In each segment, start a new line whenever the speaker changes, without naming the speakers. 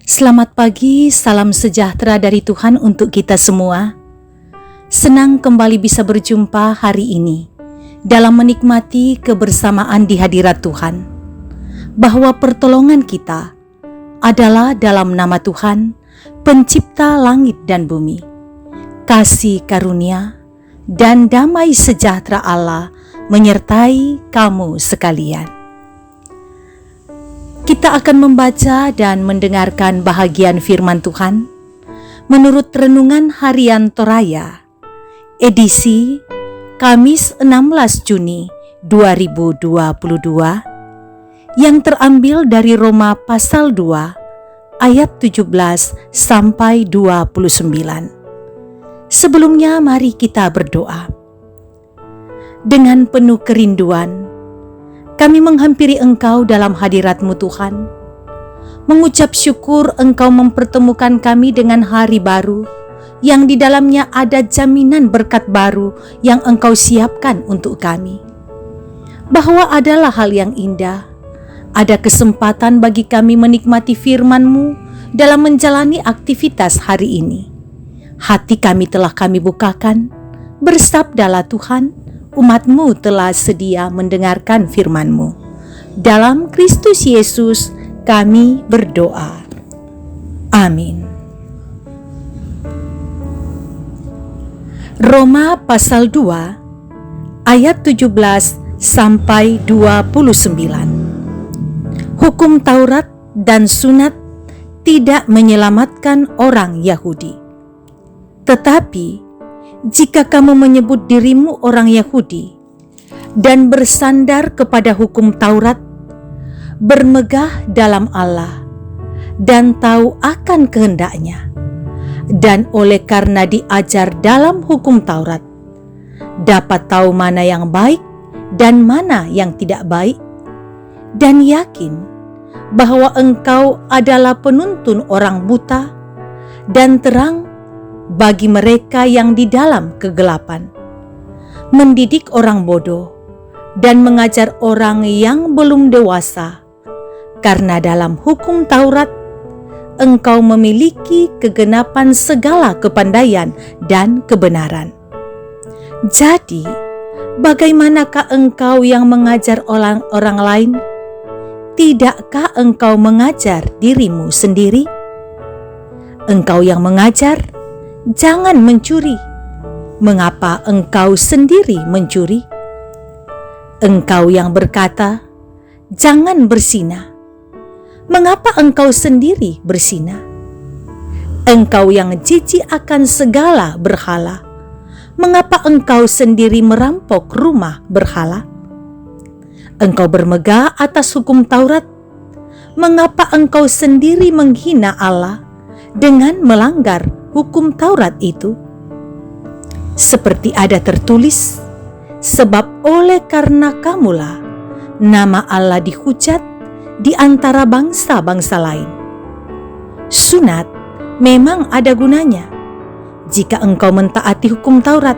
Selamat pagi, salam sejahtera dari Tuhan untuk kita semua. Senang kembali bisa berjumpa hari ini dalam menikmati kebersamaan di hadirat Tuhan. Bahwa pertolongan kita adalah dalam nama Tuhan, pencipta langit dan bumi. Kasih karunia dan damai sejahtera Allah menyertai kamu sekalian. Kita akan membaca dan mendengarkan bahagian firman Tuhan menurut Renungan Harian Toraya, edisi Kamis 16 Juni 2022, yang terambil dari Roma pasal 2 ayat 17 sampai 29. Sebelumnya mari kita berdoa. Dengan penuh kerinduan, kami menghampiri Engkau dalam hadirat-Mu Tuhan, mengucap syukur Engkau mempertemukan kami dengan hari baru, yang di dalamnya ada jaminan berkat baru yang Engkau siapkan untuk kami. Bahwa adalah hal yang indah, ada kesempatan bagi kami menikmati firman-Mu dalam menjalani aktivitas hari ini. Hati kami telah kami bukakan, bersabdalah Tuhan, umat-Mu telah sedia mendengarkan firman-Mu. Dalam Kristus Yesus kami berdoa. Amin. Roma pasal 2 ayat 17 sampai 29. Hukum Taurat dan sunat tidak menyelamatkan orang Yahudi. Tetapi jika kamu menyebut dirimu orang Yahudi dan bersandar kepada hukum Taurat, bermegah dalam Allah dan tahu akan kehendaknya, dan oleh karena diajar dalam hukum Taurat, dapat tahu mana yang baik dan mana yang tidak baik, dan yakin bahwa engkau adalah penuntun orang buta dan terang bagi mereka yang di dalam kegelapan, mendidik orang bodoh dan mengajar orang yang belum dewasa, karena dalam hukum Taurat engkau memiliki kegenapan segala kepandaian dan kebenaran. Jadi, bagaimanakah engkau yang mengajar orang lain? Tidakkah engkau mengajar dirimu sendiri? Engkau yang mengajar, jangan mencuri. Mengapa engkau sendiri mencuri? Engkau yang berkata, jangan berzina. Mengapa engkau sendiri berzina? Engkau yang jijik akan segala berhala. Mengapa engkau sendiri merampok rumah berhala? Engkau bermegah atas hukum Taurat. Mengapa engkau sendiri menghina Allah dengan melanggar hukum Taurat itu? Seperti ada tertulis, sebab oleh karena kamulah nama Allah dihujat di antara bangsa-bangsa lain. Sunat memang ada gunanya jika engkau mentaati hukum Taurat,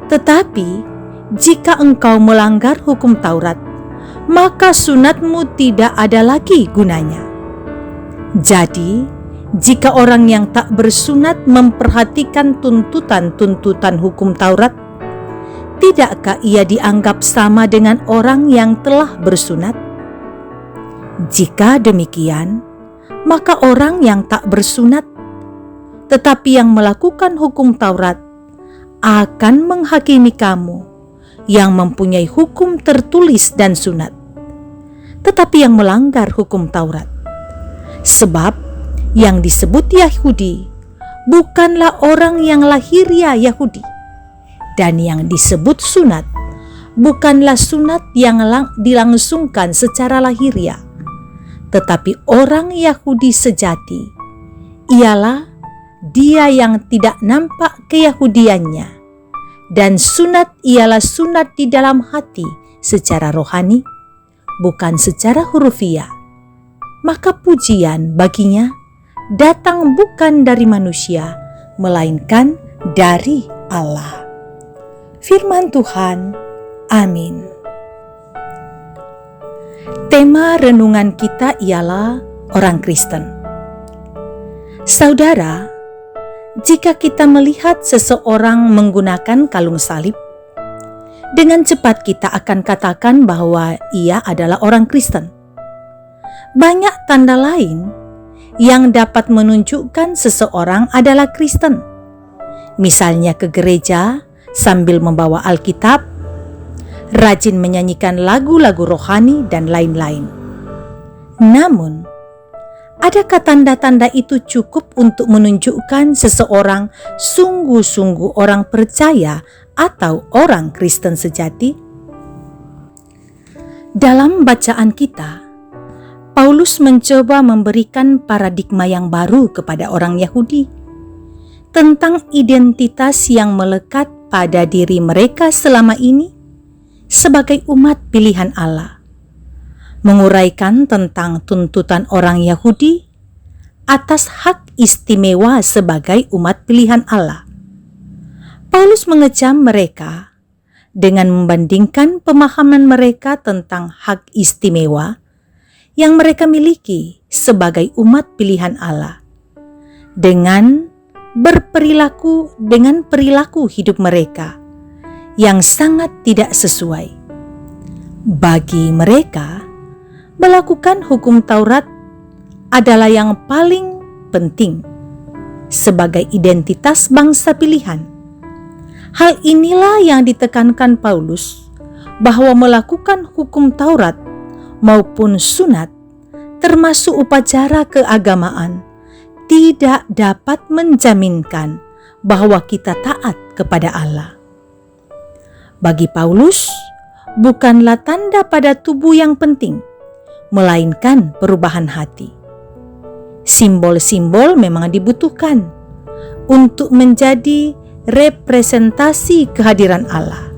tetapi jika engkau melanggar hukum Taurat, maka sunatmu tidak ada lagi gunanya. Jadi, jika orang yang tak bersunat memperhatikan tuntutan-tuntutan hukum Taurat, tidakkah ia dianggap sama dengan orang yang telah bersunat? Jika demikian, maka orang yang tak bersunat, tetapi yang melakukan hukum Taurat, akan menghakimi kamu yang mempunyai hukum tertulis dan sunat, tetapi yang melanggar hukum Taurat. Sebab yang disebut Yahudi bukanlah orang yang lahiriah Yahudi, dan yang disebut sunat bukanlah sunat yang dilangsungkan secara lahiriah, tetapi orang Yahudi sejati ialah dia yang tidak nampak keyahudiannya, dan sunat ialah sunat di dalam hati secara rohani, bukan secara hurufiah. Maka pujian baginya datang bukan dari manusia, melainkan dari Allah. Firman Tuhan, amin. Tema renungan kita ialah orang Kristen. Saudara, jika kita melihat seseorang menggunakan kalung salib, dengan cepat kita akan katakan bahwa ia adalah orang Kristen. Banyak tanda lain yang dapat menunjukkan seseorang adalah Kristen. Misalnya ke gereja sambil membawa Alkitab, rajin menyanyikan lagu-lagu rohani, dan lain-lain. Namun, adakah tanda-tanda itu cukup untuk menunjukkan seseorang sungguh-sungguh orang percaya atau orang Kristen sejati? Dalam bacaan kita, Paulus mencoba memberikan paradigma yang baru kepada orang Yahudi tentang identitas yang melekat pada diri mereka selama ini sebagai umat pilihan Allah, menguraikan tentang tuntutan orang Yahudi atas hak istimewa sebagai umat pilihan Allah. Paulus mengecam mereka dengan membandingkan pemahaman mereka tentang hak istimewa yang mereka miliki sebagai umat pilihan Allah dengan berperilaku dengan perilaku hidup mereka yang sangat tidak sesuai. Bagi mereka, melakukan hukum Taurat adalah yang paling penting sebagai identitas bangsa pilihan. Hal inilah yang ditekankan Paulus, bahwa melakukan hukum Taurat maupun sunat, termasuk upacara keagamaan, tidak dapat menjaminkan bahwa kita taat kepada Allah. Bagi Paulus, bukanlah tanda pada tubuh yang penting, melainkan perubahan hati. Simbol-simbol memang dibutuhkan untuk menjadi representasi kehadiran Allah.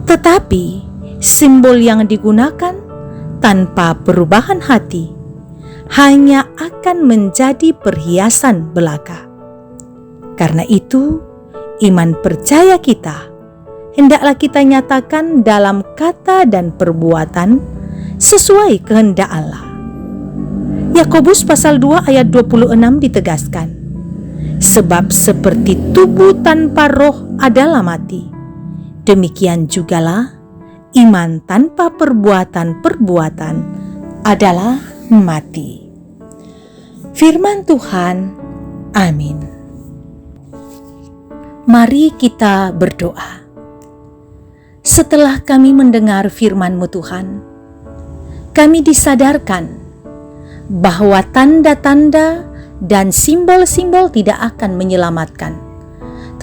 Tetapi simbol yang digunakan tanpa perubahan hati hanya akan menjadi perhiasan belaka. Karena itu, iman percaya kita hendaklah kita nyatakan dalam kata dan perbuatan sesuai kehendak Allah. Yakobus pasal 2 ayat 26 ditegaskan, sebab seperti tubuh tanpa roh adalah mati, demikian jugalah iman tanpa perbuatan-perbuatan adalah mati. Firman Tuhan, amin. Mari kita berdoa. Setelah kami mendengar firman-Mu Tuhan, kami disadarkan bahwa tanda-tanda dan simbol-simbol tidak akan menyelamatkan,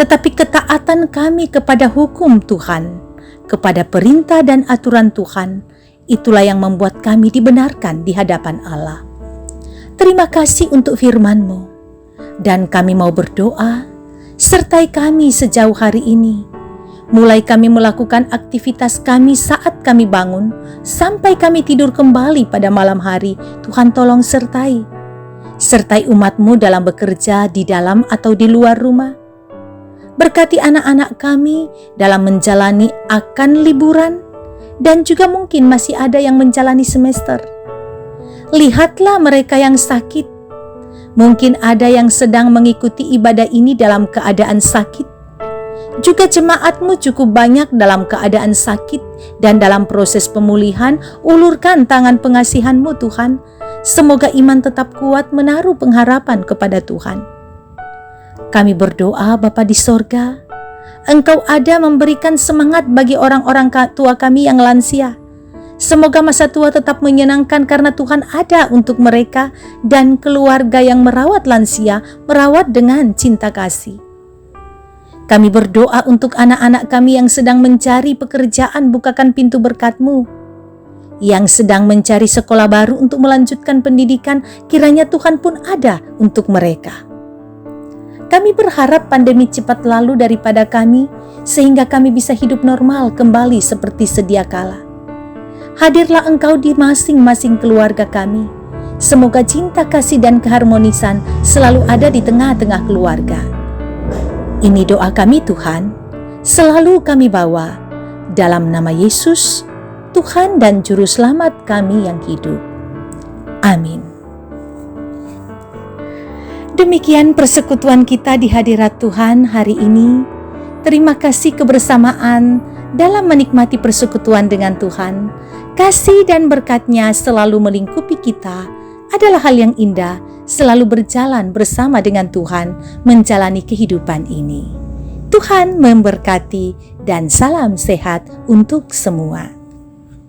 tetapi ketaatan kami kepada hukum Tuhan, kepada perintah dan aturan Tuhan, itulah yang membuat kami dibenarkan di hadapan Allah. Terima kasih untuk firman-Mu, dan kami mau berdoa, sertai kami sejauh hari ini. Mulai kami melakukan aktivitas kami saat kami bangun, sampai kami tidur kembali pada malam hari. Tuhan tolong sertai umat-Mu dalam bekerja di dalam atau di luar rumah. Berkati anak-anak kami dalam menjalani akan liburan, dan juga mungkin masih ada yang menjalani semester. Lihatlah mereka yang sakit. Mungkin ada yang sedang mengikuti ibadah ini dalam keadaan sakit. Juga jemaat-Mu cukup banyak dalam keadaan sakit dan dalam proses pemulihan. Ulurkan tangan pengasihan-Mu Tuhan. Semoga iman tetap kuat menaruh pengharapan kepada Tuhan. Kami berdoa Bapa di sorga, Engkau ada memberikan semangat bagi orang-orang tua kami yang lansia. Semoga masa tua tetap menyenangkan karena Tuhan ada untuk mereka dan keluarga yang merawat lansia, merawat dengan cinta kasih. Kami berdoa untuk anak-anak kami yang sedang mencari pekerjaan, bukakan pintu berkat-Mu. Yang sedang mencari sekolah baru untuk melanjutkan pendidikan, kiranya Tuhan pun ada untuk mereka. Kami berharap pandemi cepat lalu daripada kami, sehingga kami bisa hidup normal kembali seperti sedia kala. Hadirlah Engkau di masing-masing keluarga kami. Semoga cinta kasih dan keharmonisan selalu ada di tengah-tengah keluarga. Ini doa kami Tuhan, selalu kami bawa dalam nama Yesus, Tuhan dan Juru Selamat kami yang hidup. Amin. Demikian persekutuan kita di hadirat Tuhan hari ini. Terima kasih kebersamaan dalam menikmati persekutuan dengan Tuhan. Kasih dan berkat-Nya selalu melingkupi kita. Adalah hal yang indah selalu berjalan bersama dengan Tuhan menjalani kehidupan ini. Tuhan memberkati dan salam sehat untuk semua.